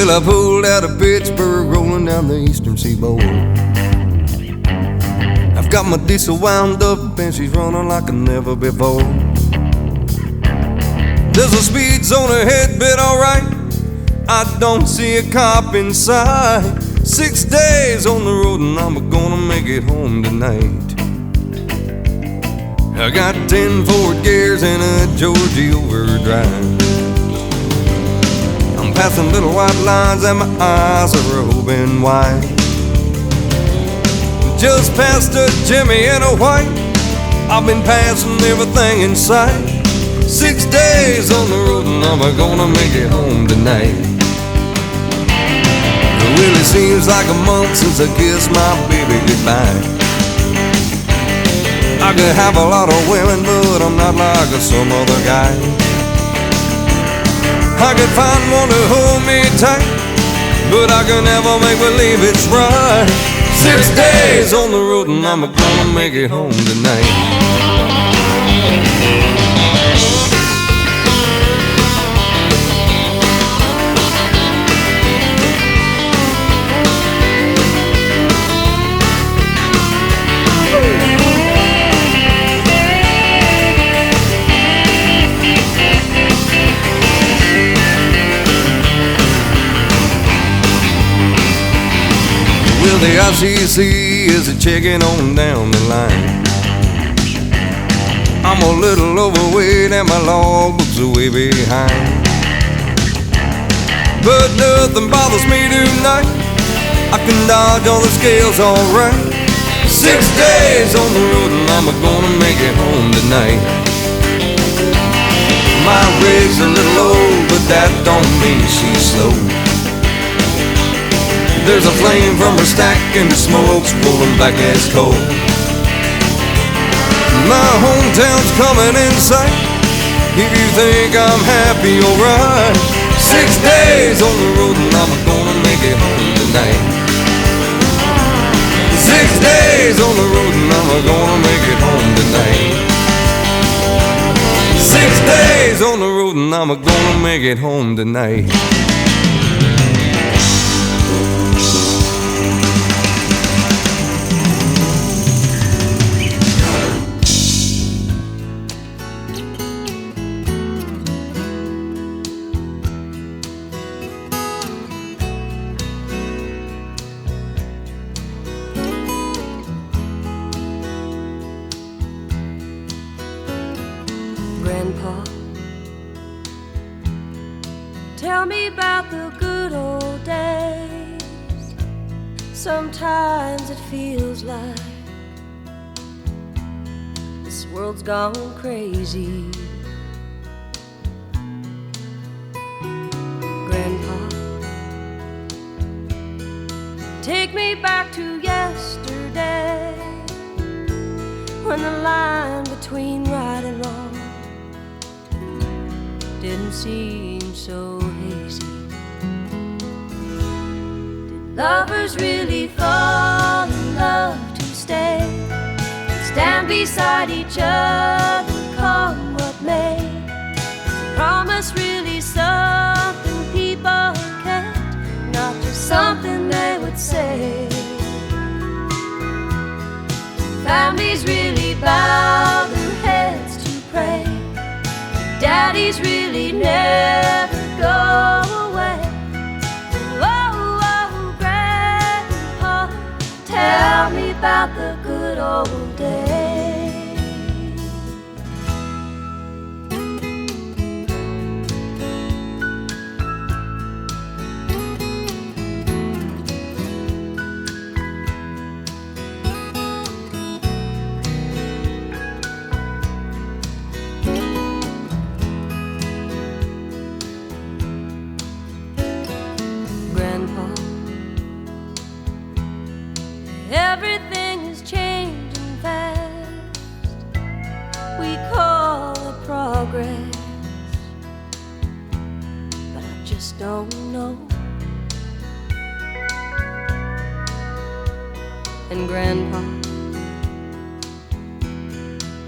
Well, I pulled out of Pittsburgh, rolling down the eastern seaboard. I've got my diesel wound up and she's running like never before. There's a speed zone ahead, but alright, I don't see a cop in sight. 6 days on the road and I'm gonna make it home tonight. I got 10 Ford gears and a Georgia overdrive. I'm passing little white lines and my eyes are open wide. Just past a Jimmy and a white, I've been passing everything in sight. 6 days on the road and I'm gonna make it home tonight. Well, it seems like a month since I kissed my baby goodbye. I could have a lot of women, but I'm not like some other guy. I could find one to hold me tight, but I can never make believe it's right. 6 days on the road and I'm gonna make it home tonight. Well, the ICC is checking on down the line. I'm a little overweight and my logbook's way behind, but nothing bothers me tonight. I can dodge all the scales alright. 6 days on the road and I'm gonna make it home tonight. My rig's a little old, but that don't mean she's slow. There's a flame from her stack and the smoke's rolling back as coal. My hometown's coming in sight. If you think I'm happy, alright. 6 days on the road and I'm gonna make it home tonight. 6 days on the road and I'm gonna make it home tonight. 6 days on the road and I'm gonna make it home tonight. Grandpa, tell me about the good old days. Sometimes it feels like this world's gone crazy. Grandpa, take me back to yesterday, when the line between right and wrong didn't seem so hazy. Did lovers really fall in love to stay and stand beside each other, come what may? Is promise really something people kept, not just something they would say? Families really bow their heads to pray. Daddies really never go away. Oh, oh, Grandpa, tell me about the good old days. Everything is changing fast. We call it progress, but I just don't know. And Grandpa,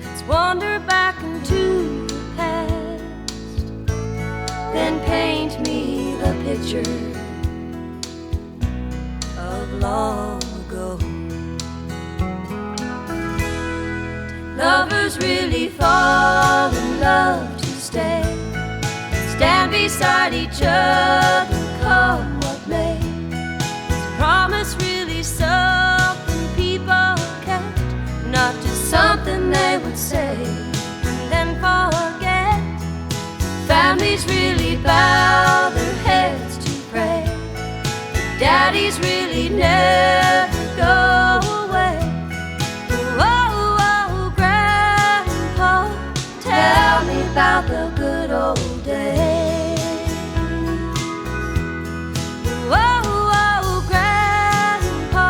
let's wander back into the past, then paint me the picture long ago. Lovers really fall in love to stay, stand beside each other, come what may. Is a promise really something people kept, not just something they would say and then forget? Families really bow their heads to pray, daddies really never go away. Oh, oh, Grandpa, tell me about the good old days. Oh, oh, Grandpa,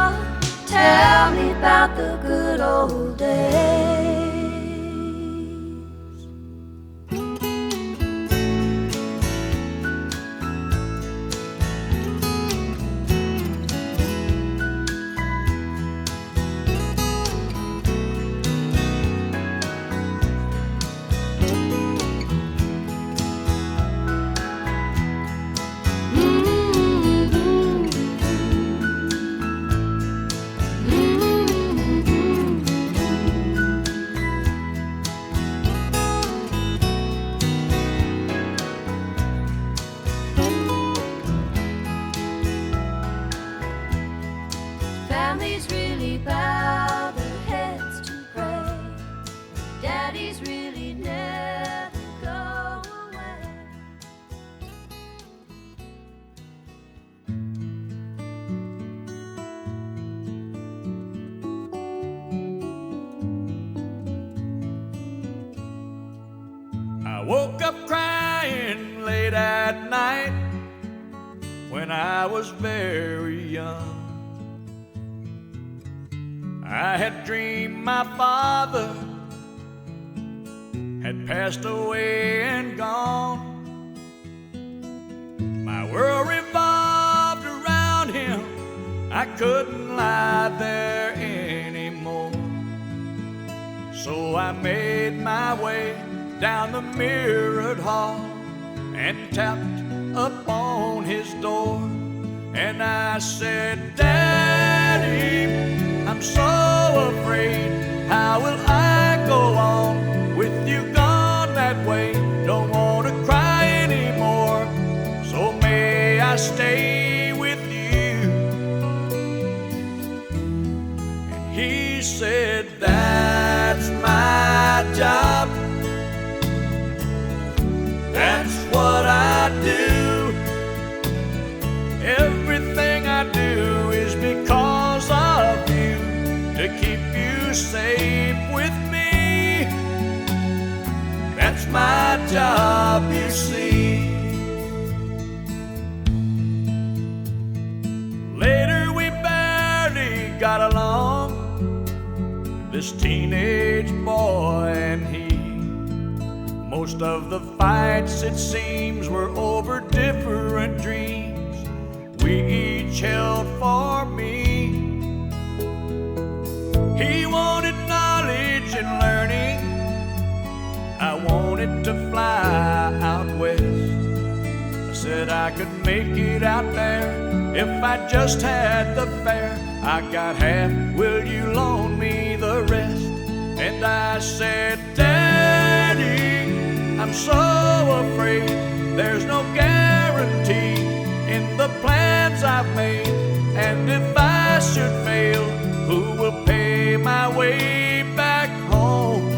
tell me about the good old days. Families really bow their heads to pray, daddies really never go away. I woke up crying late at night when I was very young. I had dreamed my father had passed away and gone. My world revolved around him, I couldn't lie there anymore. So I made my way down the mirrored hall and tapped upon his door. And I said, Daddy, I'm so afraid, how will I go on with you gone that way? Don't want to cry anymore, so may I stay with you? And he said, that's my job, that's what I do. Everything I do is because of you, to keep you safe with me. That's my job, you see. Later we barely got along, this teenage boy and he. Most of the fights, it seems, were over different dreams we each held for me. He wanted knowledge and learning, I wanted to fly out west. I said I could make it out there if I just had the fare. I got half, will you loan me the rest? And I said, Daddy, I'm so afraid there's no guarantee in the plans I've made. And if I should fail, who will pay my way back home?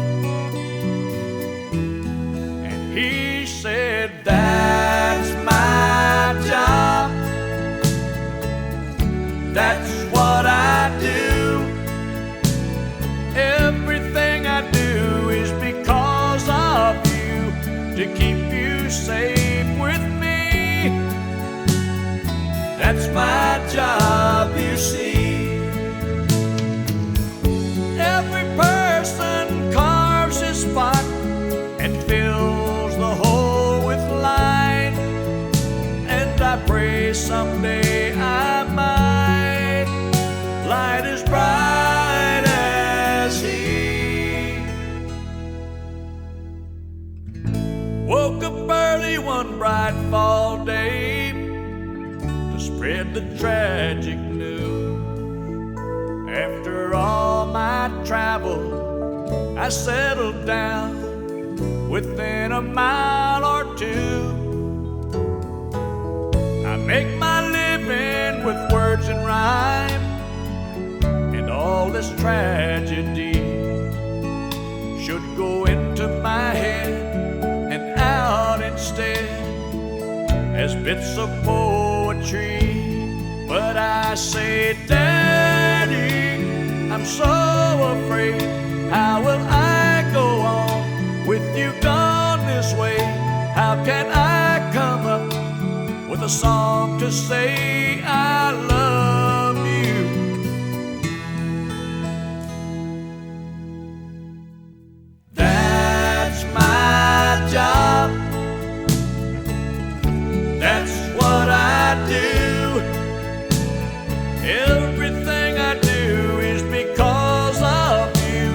And he said, that's my job, that's what I do. Everything I do is because of you, to keep you safe with me. That's my job, you see. Every person carves his spot and fills the hole with light, and I pray someday I might light as bright as he. Woke up early one bright fall day to spread the tragic news. After all my travel, I settled down within a mile or two. I make my living with words and rhyme, and all this tragedy should go into my head and out instead as bits of poetry. But I say, Daddy, I'm so afraid. How will I go on with you gone this way? How can I come up with a song to say I love you? That's my job. That's what I do. Everything I do is because of you,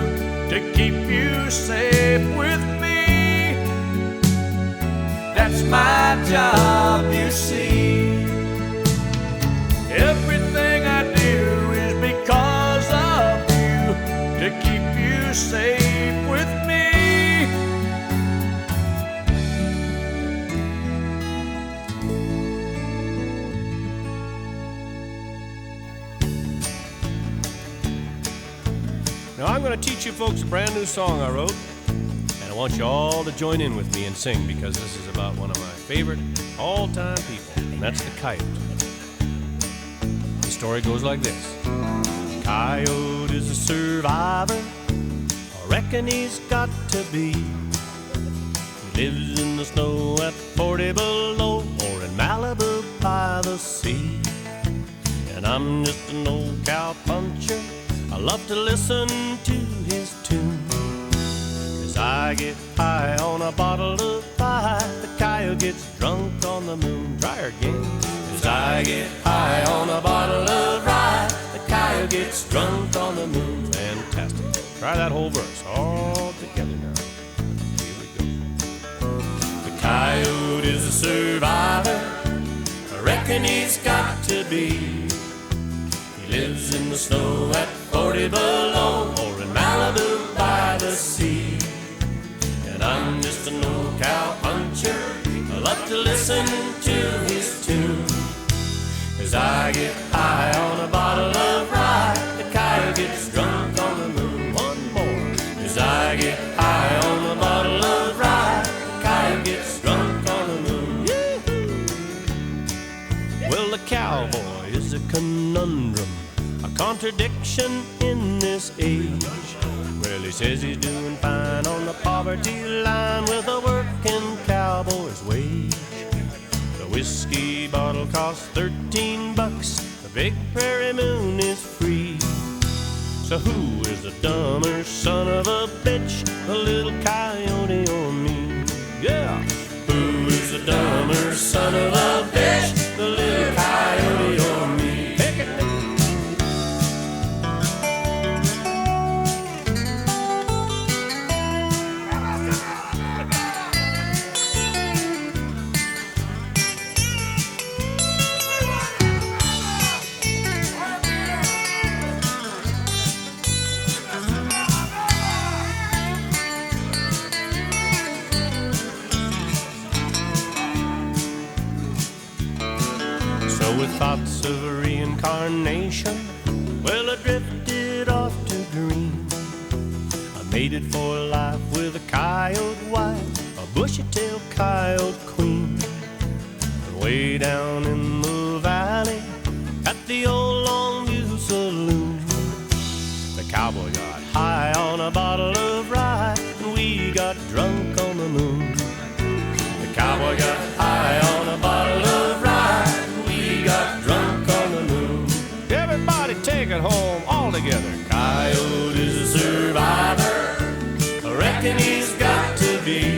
to keep you safe with me. That's my job, you see. Everything I do is because of you, to keep you safe with me. Now I'm going to teach you folks a brand new song I wrote, and I want you all to join in with me and sing, because this is about one of my favorite all-time people, and that's the coyote. The story goes like this. Coyote is a survivor, I reckon he's got to be. He lives in the snow at 40 below, or in Malibu by the sea. And I'm just an old cowpuncher, I love to listen to his tune. 'Cause I get high on a bottle of rye, the coyote gets drunk on the moon. Try her again. 'Cause I get high on a bottle of rye, the coyote gets drunk on the moon. Fantastic. Try that whole verse all together now. Here we go. The coyote is a survivor, I reckon he's got to be. He lives in the snow at 40 below, or in Malibu by the sea. And I'm just an old cowpuncher, I love to listen to his tune. 'Cause I get high on a bottle of rye, the coyote gets drunk on the moon. One more. 'Cause I get high on a bottle of rye, the coyote gets drunk on the moon. Yee-hoo. Well, the cowboy is a conundrum, a contradiction in this age. Well, he says he's doing fine on the poverty line with a working cowboy's wage. The whiskey bottle costs $13, the big prairie moon is free. So who is the dumber son of a bitch, the little coyote or me? Yeah! Who is the dumber son of a bitch, the little coyote or me? Pick it! So with thoughts of reincarnation, well, I drifted off to dream. I mated for life with a coyote wife, a bushy-tailed coyote queen. And way down in the valley, at the old Longview Saloon, the cowboy got high on a bottle of rye, and we got drunk on the moon. The cowboy got high on a bottle of rye, got drunk on the moon. Everybody take it home all together. Coyote is a survivor, I reckon he's got to be.